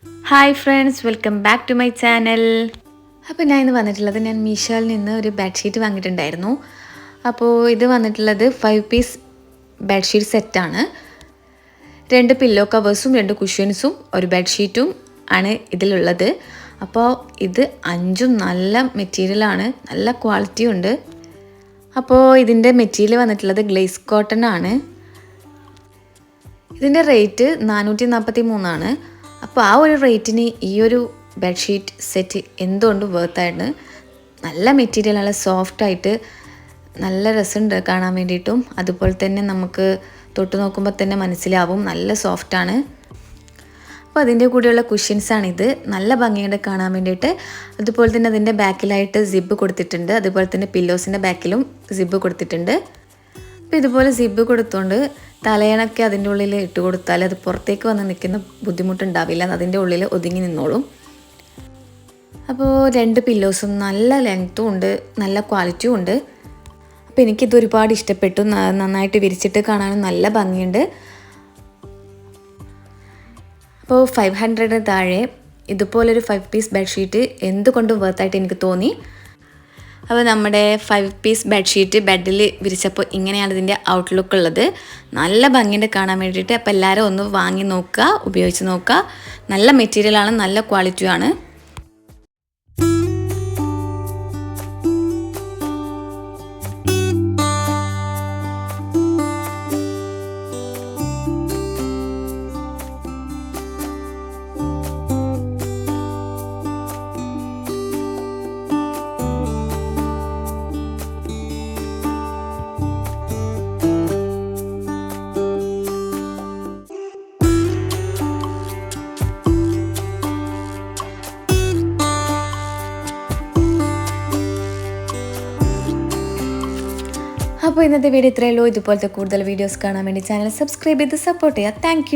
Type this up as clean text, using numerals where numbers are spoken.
Hi friends, welcome back to my channel. അപ്പോൾ ഞാൻ ഇന്ന് വന്നിട്ടുള്ളത്, ഞാൻ മീഷോയിൽ നിന്ന് ഒരു ബെഡ്ഷീറ്റ് വാങ്ങിയിട്ടുണ്ടായിരുന്നു. അപ്പോൾ ഇത് വന്നിട്ടുള്ളത് 5 പീസ് ബെഡ്ഷീറ്റ് സെറ്റാണ്. 2 പില്ലോ കവേഴ്സും 2 കുഷ്യൻസും ഒരു ബെഡ്ഷീറ്റും ആണ് ഇതിലുള്ളത്. അപ്പോൾ ഇത് 5ഉം നല്ല മെറ്റീരിയലാണ്, നല്ല ക്വാളിറ്റി ഉണ്ട്. അപ്പോൾ ഇതിൻ്റെ മെറ്റീരിയൽ വന്നിട്ടുള്ളത് ഗ്ലേസ് കോട്ടൺ ആണ്. ഇതിൻ്റെ റേറ്റ് 443 അപ്പോൾ ആ ഒരു റേറ്റിന് ഈ ഒരു ബെഡ്ഷീറ്റ് സെറ്റ് എന്തുകൊണ്ടും വേർത്തായിരുന്നു. നല്ല മെറ്റീരിയൽ, നല്ല സോഫ്റ്റായിട്ട് നല്ല രസമുണ്ട് കാണാൻ വേണ്ടിയിട്ടും. അതുപോലെ തന്നെ നമുക്ക് തൊട്ട് നോക്കുമ്പോൾ തന്നെ മനസ്സിലാവും നല്ല സോഫ്റ്റാണ്. അപ്പോൾ അതിൻ്റെ കൂടെയുള്ള കുഷ്യൻസാണിത്. നല്ല ഭംഗിയുണ്ട് കാണാൻ വേണ്ടിയിട്ട്. അതുപോലെ തന്നെ അതിൻ്റെ ബാക്കിലായിട്ട് സിബ് കൊടുത്തിട്ടുണ്ട്. അതുപോലെ തന്നെ പില്ലോസിൻ്റെ ബാക്കിലും സിബ് കൊടുത്തിട്ടുണ്ട്. അപ്പോൾ ഇതുപോലെ സിബ് കൊടുത്തുകൊണ്ട് തലയണൊക്കെ അതിൻ്റെ ഉള്ളിൽ ഇട്ട് കൊടുത്താൽ അത് പുറത്തേക്ക് വന്ന് നിൽക്കുന്ന ബുദ്ധിമുട്ടുണ്ടാവില്ല, അതിൻ്റെ ഉള്ളിൽ ഒതുങ്ങി നിന്നോളും. അപ്പോൾ 2 പില്ലോസും നല്ല ലെങ്ത്തും ഉണ്ട്, നല്ല ക്വാളിറ്റിയും ഉണ്ട്. അപ്പോൾ എനിക്കിത് ഒരുപാട് ഇഷ്ടപ്പെട്ടു. നന്നായിട്ട് വിരിച്ചിട്ട് കാണാനും നല്ല ഭംഗിയുണ്ട്. അപ്പോൾ 500 താഴെ ഇതുപോലൊരു 5 പീസ് ബെഡ്ഷീറ്റ് എന്തുകൊണ്ടും വേർത്തായിട്ട് എനിക്ക് തോന്നി. അപ്പോൾ നമ്മുടെ 5 പീസ് ബെഡ്ഷീറ്റ് ബെഡിൽ വിരിച്ചപ്പോൾ ഇങ്ങനെയാണ് ഇതിൻ്റെ ഔട്ട്ലുക്ക് ഉള്ളത്. നല്ല ഭംഗിയുണ്ട് കാണാൻ വേണ്ടിയിട്ട്. അപ്പോൾ എല്ലാവരും ഒന്ന് വാങ്ങി നോക്കുക, ഉപയോഗിച്ച് നോക്കുക. നല്ല മെറ്റീരിയലാണ്, നല്ല ക്വാളിറ്റിയാണ്. അപ്പോൾ ഇന്നത്തെ വീഡിയോ ഇത്രയേ ഉള്ളൂ. ഇതുപോലത്തെ കൂടുതൽ വീഡിയോസ് കാണാൻ വേണ്ടി ചാനൽ സബ്സ്ക്രൈബ് ചെയ്ത് സപ്പോർട്ട് ചെയ്യുക. താങ്ക്